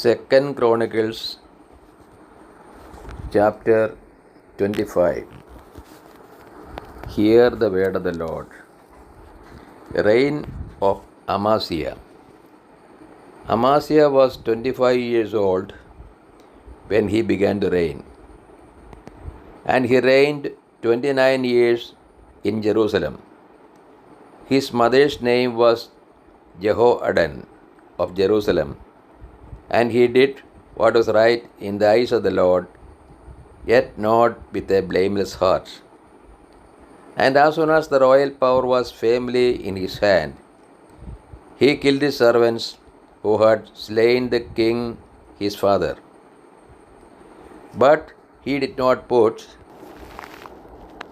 Second Chronicles Chapter 25. Hear the word of the Lord. Reign of Amaziah. Amaziah was 25 years old when he began to reign, and he reigned 29 years in Jerusalem. His mother's name was Jehoaddan of Jerusalem, and he did what was right in the eyes of the Lord, yet not with a blameless heart. And as soon as the royal power was firmly in his hand, he killed his servants who had slain the king his father. But he did not put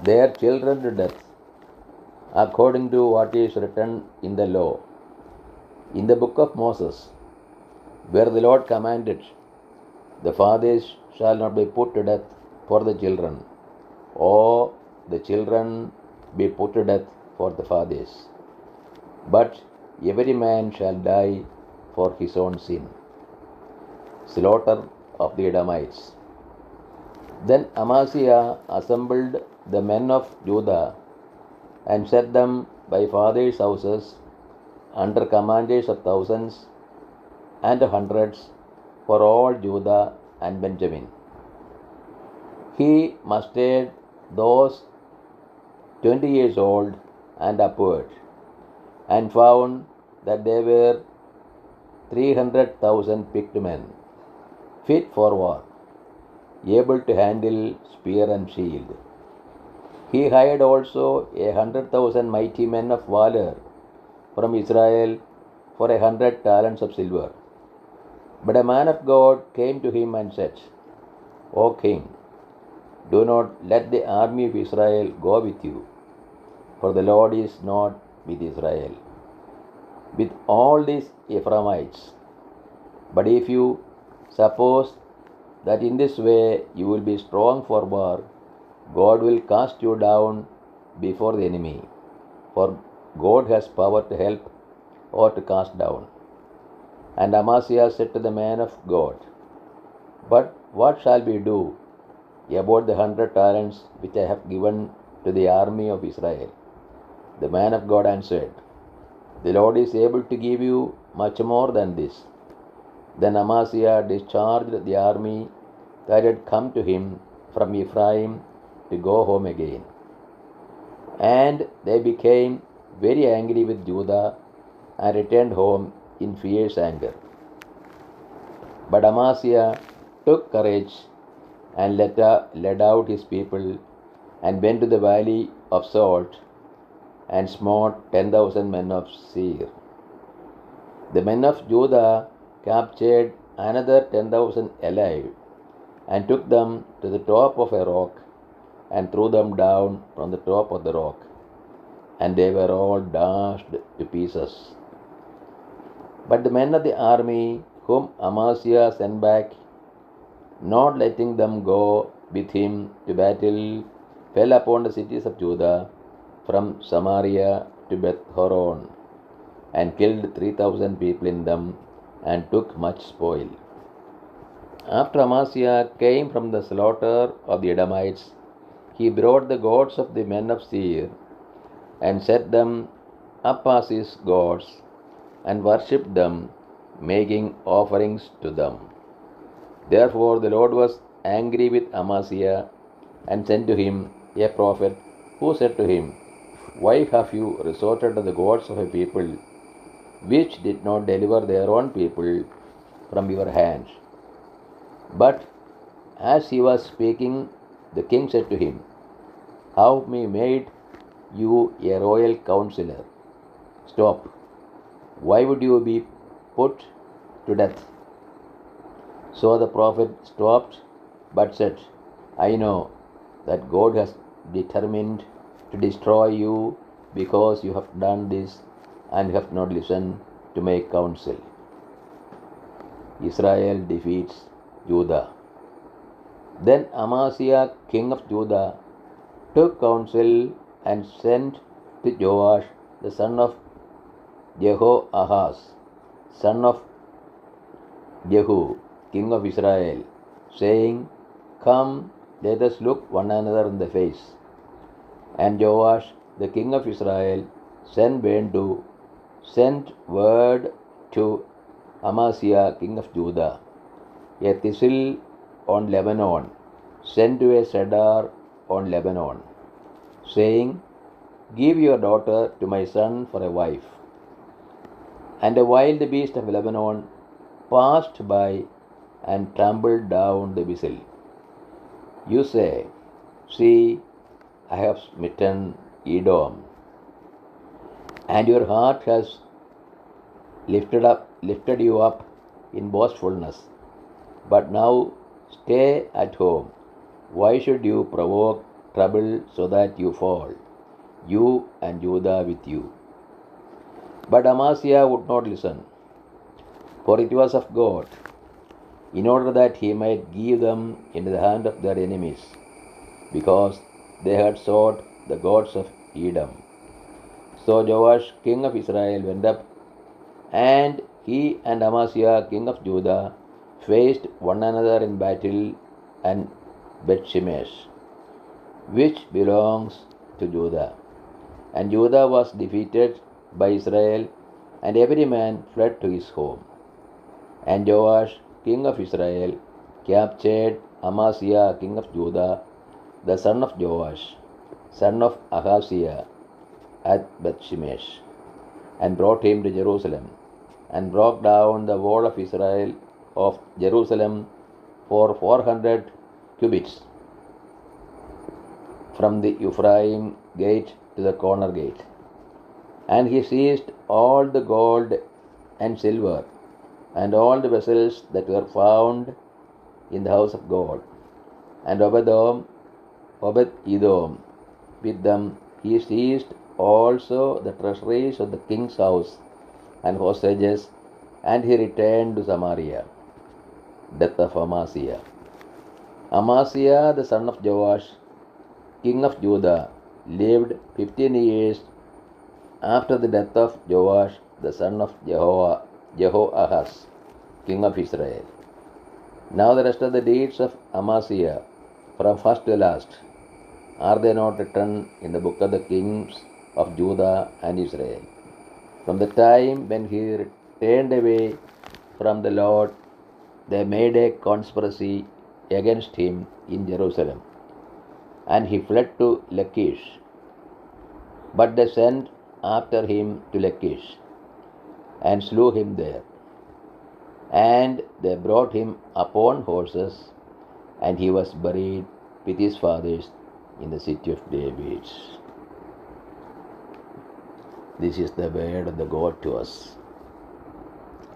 their children to death, according to what is written in the law, in the book of Moses, where the Lord commanded, the fathers shall not be put to death for the children, or the children be put to death for the fathers. But every man shall die for his own sin. Slaughter of the Edomites. Then Amaziah assembled the men of Judah and set them by fathers' houses under commanders of thousands and hundreds for all Judah and Benjamin. He mustered those 20 years old and upward, and found that there were 300,000 picked men, fit for war, able to handle spear and shield. He hired also 100,000 mighty men of valor from Israel for 100 talents of silver. But a man of God came to him and said, O king, do not let the army of Israel go with you, for the Lord is not with Israel, with all these Ephraimites. But if you suppose that in this way you will be strong for war, God will cast you down before the enemy, for God has power to help or to cast down. And Amaziah said to the man of God, But what shall we do about the 100 talents which I have given to the army of Israel? The man of God answered, The Lord is able to give you much more than this. Then Amaziah discharged the army that had come to him from Ephraim to go home again. And they became very angry with Judah and returned home in fierce anger. But Amaziah took courage and led out his people and went to the valley of Salt and smote 10,000 men of Seir. The men of Judah captured another 10,000 alive and took them to the top of a rock and threw them down from the top of the rock, and they were all dashed to pieces. But the men of the army whom Amaziah sent back, not letting them go with him to battle, fell upon the cities of Judah from Samaria to Beth Horon, and killed 3,000 people in them, and took much spoil. After Amaziah came from the slaughter of the Edomites, he brought the gods of the men of Seir, and set them up as his gods, and worshipped them, making offerings to them. Therefore the Lord was angry with Amaziah, and sent to him a prophet, who said to him, Why have you resorted to the gods of a people which did not deliver their own people from your hands? But as he was speaking, the king said to him, Have me made you a royal counselor. Stop. Why would you be put to death? So the prophet stopped, but said, I know that God has determined to destroy you because you have done this and have not listened to my counsel. Israel defeats Judah. Then Amaziah, king of Judah, took counsel and sent to Joash, the son of Jehoahaz, son of Jehu, king of Israel, saying, Come, let us look one another in the face. And Joash, the king of Israel, sent word to Amaziah, king of Judah, a thistle on Lebanon, sent to a cedar on Lebanon, saying, Give your daughter to my son for a wife. And a wild beast of Lebanon passed by and trampled down the thistle. You say, See, I have smitten Edom, and your heart has lifted you up in boastfulness. But now stay at home. Why should you provoke trouble so that you fall, you and Judah with you? But Amaziah would not listen, for it was of God, in order that he might give them into the hand of their enemies, because they had sought the gods of Edom. So Joash, king of Israel, went up, and he and Amaziah, king of Judah, faced one another in battle and Bethshemesh, which belongs to Judah. And Judah was defeated by Israel, and every man fled to his home. And Joash, king of Israel, captured Amaziah, king of Judah, the son of Joash, son of Ahaziah, at Bethshemesh, and brought him to Jerusalem, and broke down the wall of Israel of Jerusalem for 400 cubits, from the Ephraim gate to the corner gate. And he seized all the gold and silver, and all the vessels that were found in the house of God. And Obed-Edom with them, he seized also the treasuries of the king's house and hostages, and he returned to Samaria. Death of Amaziah. Amaziah, the son of Joash, king of Judah, lived 15 years after the death of Joash, the son of Jehoahaz, king of Israel. Now the rest of the deeds of Amaziah, from first to last, are they not written in the book of the kings of Judah and Israel? From the time when he turned away from the Lord, they made a conspiracy against him in Jerusalem, and he fled to Lachish. But they sent after him to Lachish, and slew him there. And they brought him upon horses, and he was buried with his fathers in the city of David. This is the word of the God to us.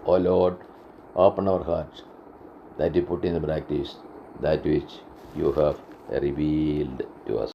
O Lord, open our hearts, that we put in practice that which you have revealed to us.